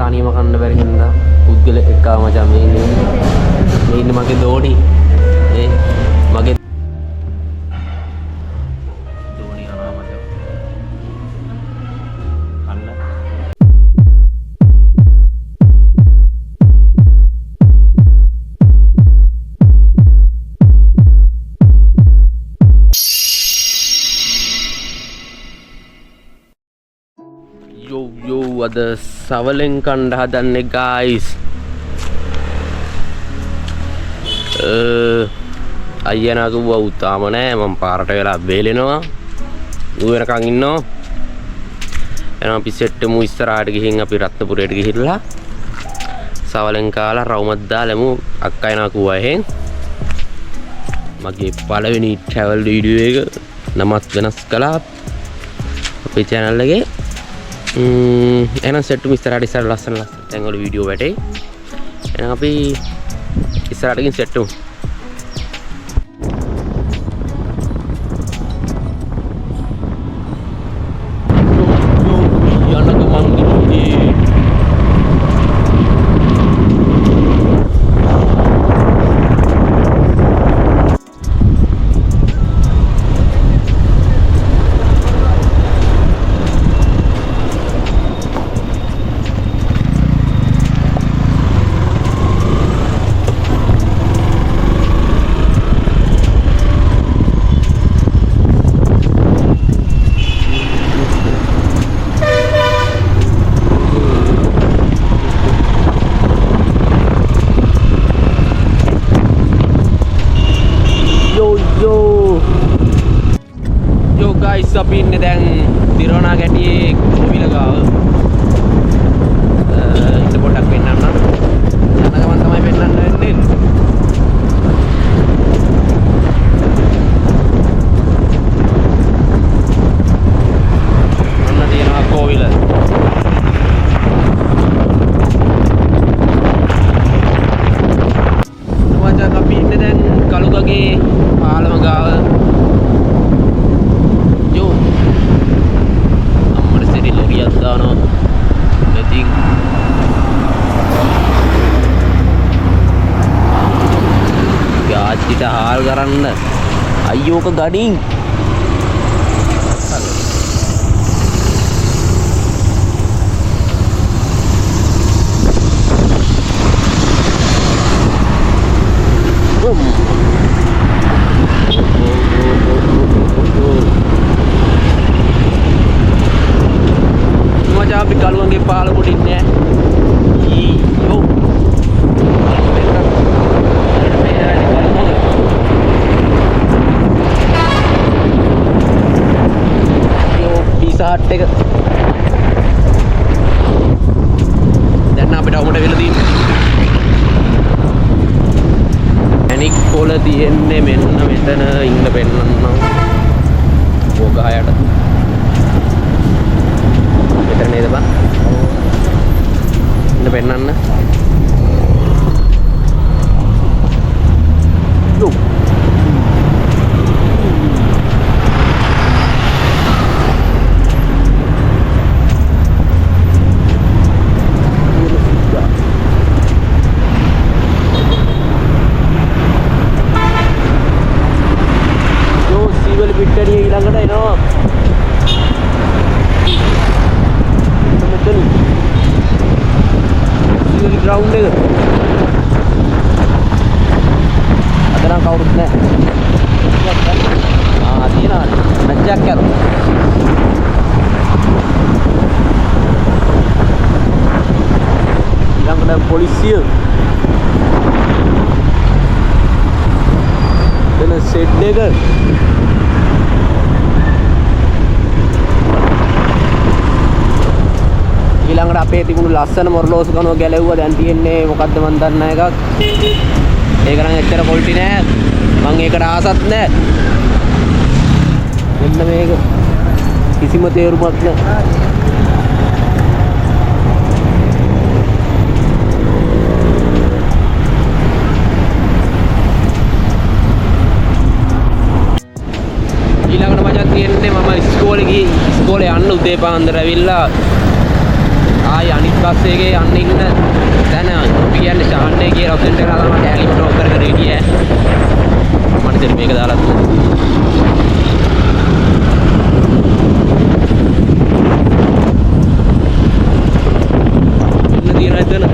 තනියම කන්න බැරි හින්දා පුද්ගල එකා මචං මේ ඉන්නේ මගේ දෝණි මගේ දෝණි යනවා මචං කන්න yo ada sawalen kanda hadanne guys අයියනා කිව්වා උතාම නෑ මම පාරට වෙලා බේලෙනවා ඌ වෙනකන් ඉන්නවා එහෙනම් අපි සෙට්ටමු ඉස්සරහට ගිහින් අපි රත්නපුරයට ගිහිල්ලා සවලෙන් කාලා රවුමක් දාලමු අක්කයිනා කිව්වා එහෙන් මගේ පළවෙනි ට්‍රැවල් වීඩියෝ එක නමත් වෙනස් කළා අපේ channel එකේ එහෙනම් සෙට්ටමු ඉස්සරහට ඉස්සර ලස්සන දැන් වල වීඩියෝ වැටේ එහෙනම් අපි ඉස්සරහට ගිහින් සෙට්ටමු guys අපි ඉන්නේ දැන් තිරෝණා ගැටියේ කොවිල ගාව ඉන්න පොඩක් පෙන්නන්න යන ගමන් තමයි පෙන්නන්න වෙන්නේ ඔන්න තියෙනවා කොවිල මචං අපි ඉන්නේ දැන් කලුගගේ පාලම ගාව no meeting gaachita hal karanna ayyoka gadin අපි කලුවන්ගේ පාල කොට ඉන්නේ ඊයෝ පීසා හට් එක දැන් අපිට ඔහොමඩ වෙලා තියෙන්නේ ඇනික් පොළ තියෙන්නේ මෙන්න මෙතන ඉන්න පෙන්නන්නම් ඕගහයට මෙතන නේද බං ඉන්න පෙන්නන්න යෝ සීවල පිට්ටනිය ඊළඟට එනවා ground එක අද නම් කවුරුත් නැහැ තියෙනවා නැජ්ජක් කරා ඊළඟට පොලිසිය එන සෙට් එක ඊළඟට අපේ තිබුණු ලස්සන මොරලෝසු කනුව ගැලෙව්වා දැන් තියෙන්නේ මොකද්ද මන් දන්නේ එකක් ඒක නම් එච්චර පොල්ටි නෑ මං ඒකට ආසත් නෑ මෙන්න මේක කිසිම තේරුමක් නෑ ඊළඟට මචං තියෙන්නේ මම ඉස්කෝලේ යන්න උදේ පාන්දර ඇවිල්ලා ආයි අනිත් බස් එකේ යන්න ඉන්න දැන් අපි කියන්නේ ශාන්ටේ කියලා ඔතෙන්ට ගලා තමයි කැලිම ඩ්‍රොප් කර කර ගියේ. මට දෙන්න මේක දාලා ඉන්න දින එතන.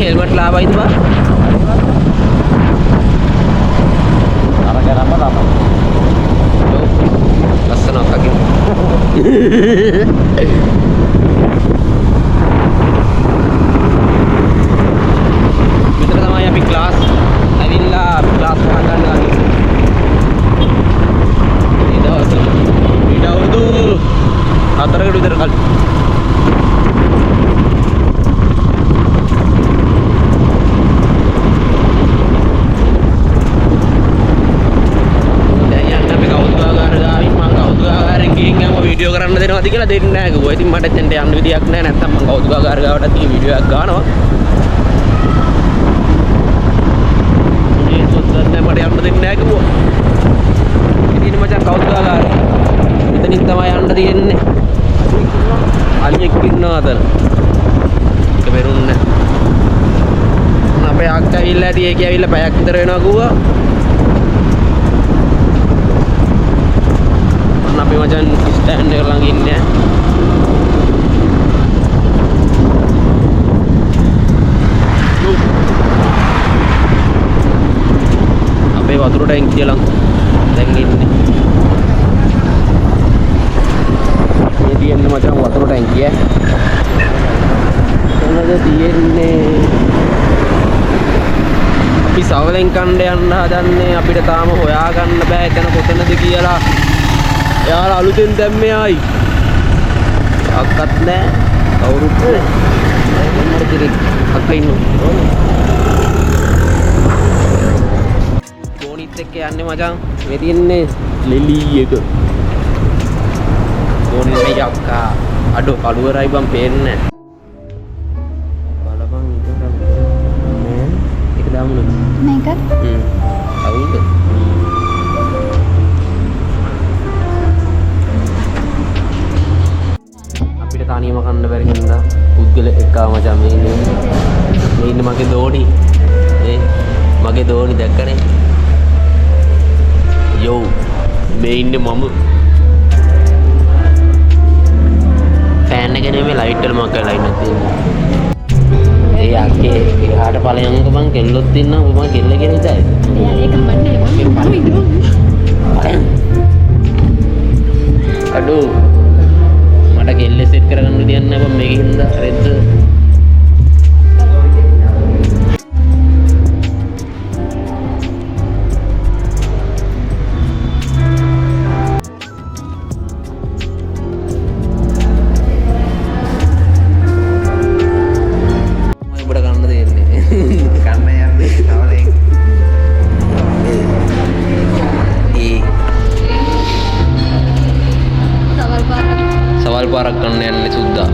helmet lawain ba? Arah apa? Yo, lassana kaki. Meter තමයි අපි ක්ලාස් ඇවිල්ලා ක්ලාස් පටන් ගන්න ගන්නේ. ඒ දවස්වල ඊට අවුරුදු 4කට විතර කලින්. වීඩියෝ කරන්න දෙනවද කියලා දෙන්නේ නැහැ කිව්වා. ඉතින් මට එතෙන්ට යන්න විදියක් නැහැ. නැත්තම් මම කෞතුකාගාර ගාවට තියෙන වීඩියෝ එකක් ගන්නවා. මේ සොද්දන්න මට යන්න දෙන්නේ නැහැ කිව්වා. ඉතින් මචං කෞතුකාගාරේ. මෙතනින් තමයි යන්න තියෙන්නේ. අලියෙක් ඉන්නවා අතන. ඒක බෙරුන්නේ නැහැ. අපේ අක්කා ඇවිල්ලා ඇටි ඒකේ ඇවිල්ලා පැයක් විතර වෙනවා කිව්වා. අපි මචන් ස්ටෑන්ඩ් එක ළඟ ඉන්නේ. අපේ වතුර ටැංකිය ළඟ දැන් ඉන්නේ. මේ තියෙන්නේ මචන් වතුර ටැංකිය. කොහොමද තියෙන්නේ? අපි සවලෙන් කණ්ඩ යන්න හදන්නේ. අපිට තාම හොයාගන්න බෑ එතන කොතනද කියලා. යාලා අලුතෙන් දැම්මේ ආයි අක්කත් නෑ කවුරුත් නෑ මොනවද දෙයක් අක්කා ඉන්නවා ගෝනිත් එක්ක යන්නේ මචං මේ තියන්නේ ලෙලි එක ගෝනි මේ අක්කා අඩෝ කළුවරයි බම් පේන්නේ බලපන් ඒක දාමුද මේක අවුල්ද තනියම කන්න බැරි හින්දා පුද්ගල එකා මචං මේ ඉන්නේ මගේ දෝණි මගේ දෝණි දැක්කනේ යෝ මේ ඉන්නේ මම ෆෑන් එක නෙමෙයි ලයිට් වල මම කරලා ඉන්න තියෙන්නේ ඒ අක්කේ එහාට ඵලයන්ක මං කෙල්ලොත් ඉන්නවා මම කෙල්ල කියලා ඉතයි ඒක මන්නේ අඩෝ මට කෙල්ල සෙට් කරගන්න විදියක් නැහැ බං මේකේ හින්දා රෙද්ද මම ගන්න දෙන්නේ කන්න යන්නේ තවලෙන් සවල් පාරක් ගන්න යන්නේ සුද්දා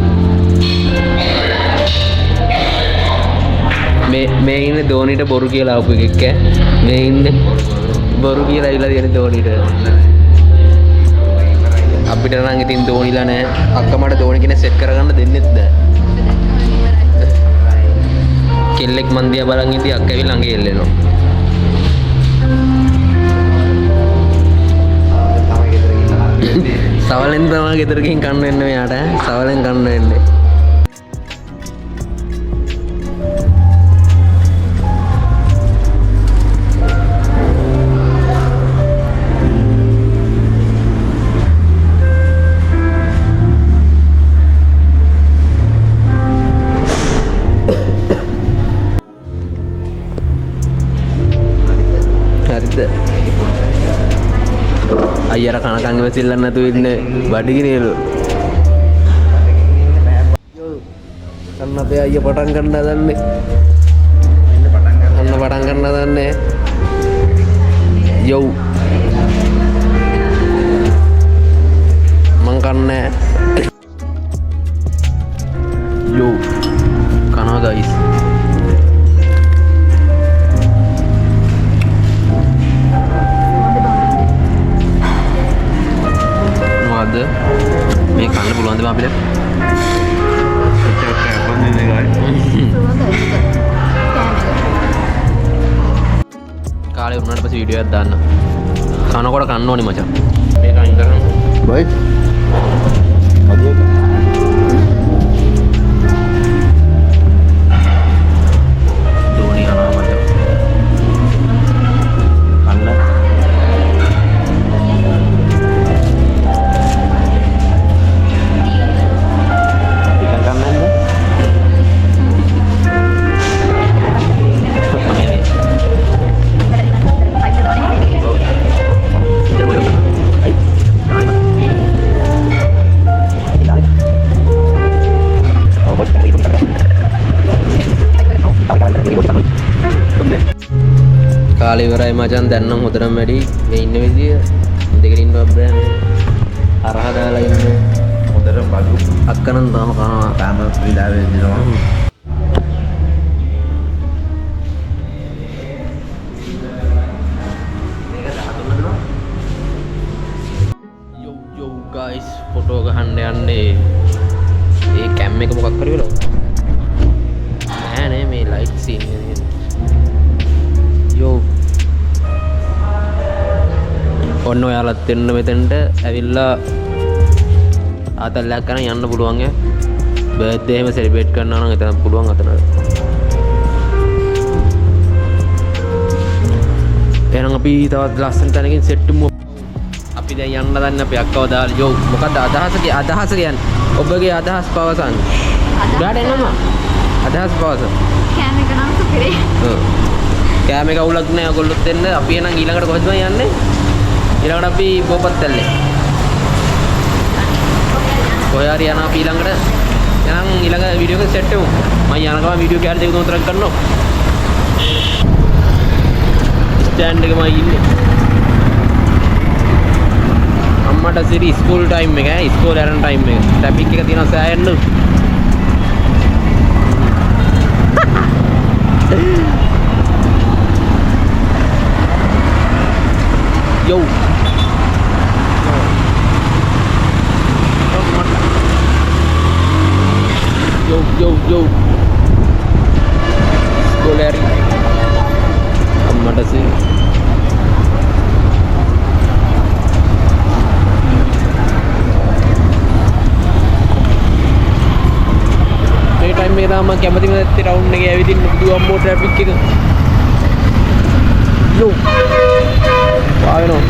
මේ ඉන්නේ දෝනිට බොරු කියලා ආපු එකෙක් මේ ඉන්නේ බොරු කියලා ඇවිල්ලා තියෙන දෝනිට අපිට නම් ඉතින් දෝනිලා නැහැ අක්කා මට දෝනි කෙනෙක් සෙට් කරගන්න දෙන්නෙත් නැහැ කෙල්ලෙක් මන් දිහා බලන් ඉඳි අක්කා ඇවිල්ලා ළඟ එල්ලෙනවා සවලෙන් තමයි ගෙදර ගිහින් කන්න වෙන්නේ මෙයාට සවලෙන් කන්න වෙන්නේ අයියර කනකං ඉවසිල්ලන්න නැතුව ඉන්නේ බඩගිනියලු. අන්න අපේ අයියා පටන් ගන්න හදන්නේ. අන්න පටන් ගන්න හදන්නේ. යෝ මං කන්නේ. යෝ කනවා ගයිස්. මොකද්ද මේ කන්න පුළුවන්ද අපිට? කාලේ උනාට පස්සේ වීඩියෝ එකක් දාන්න. කනකොට කන්න ඕනේ මචං. මේක අයින් කරන්න. බයි. අදියක. දෝණි යනවා මචං. කන්න. ඉතින් කන්නද? කාලේ ඉවරයි මචං. දැන් නම් හොඳටම වැඩි. මේ ඉන්න විදිය දෙකට ඉන්න බෑ. අරහ දාලා ඉන්න. හොඳටම බඩු. අක්කනම් තාම කනවා. තාම විලාවේ දිනවා. යෝ යෝ ගයිස් ෆොටෝ ගහන්න යන්නේ. ඒ කැම් එක මොකක් කරේ වල? නෑ නේ මේ ලයිට් සීන් එක. යෝ ඔන්න ඔයාලත් එන්න මෙතෙන්ට ඇවිල්ලා ආතල්ලයක් කරන් යන්න පුළුවන් ඈ. බර්ත්ඩේ එහෙම සෙලිබ්‍රේට් කරනවා නම් එතන පුළුවන් අතන. එහෙනම් අපි තවත් ලස්සන තැනකින් සෙට් වෙමු. අපි දැන් යන්න දන්නේ අපි අක්කව දාලා යෝ මොකද්ද අදහස කියන්නේ? ඔබගේ අදහස් පවසන්න. උඩට එන්නම අදහස් පවසන්න. කෑම එක නම් සුපිරි. ඔව්. කෑම එක අවුලක් නෑ ඔයගොල්ලොත් එන්න. අපි එහෙනම් ඊළඟට කොහෙද යන්නේ? ඊළඟට අපි බෝපත්තල්ලේ. ඔය හරි යනවා අපි ඊළඟට. එහෙනම් ඊළඟ වීඩියෝ එක සෙට් වෙමු. මම යන ගමන් වීඩියෝ කැරේ දෙක තුනක් කරනවා. ස්ටෑන්ඩ් එකම ඉන්නේ. අම්මට සිරි ස්කූල් ටයිම් එක ඈ. ස්කූල් යන ටයිම් එක. ට්‍රැෆික් එක තියෙනවා සෑහෙන්න. Yo. Yo. Goleri. Ammata sih. මේ ටයිම් එක තමයි කැමතිම නැති රවුන්ඩ් එකේ ඇවිදින්න බුදු අම්මෝ ට්‍රැෆික් එක. Yo. Wow,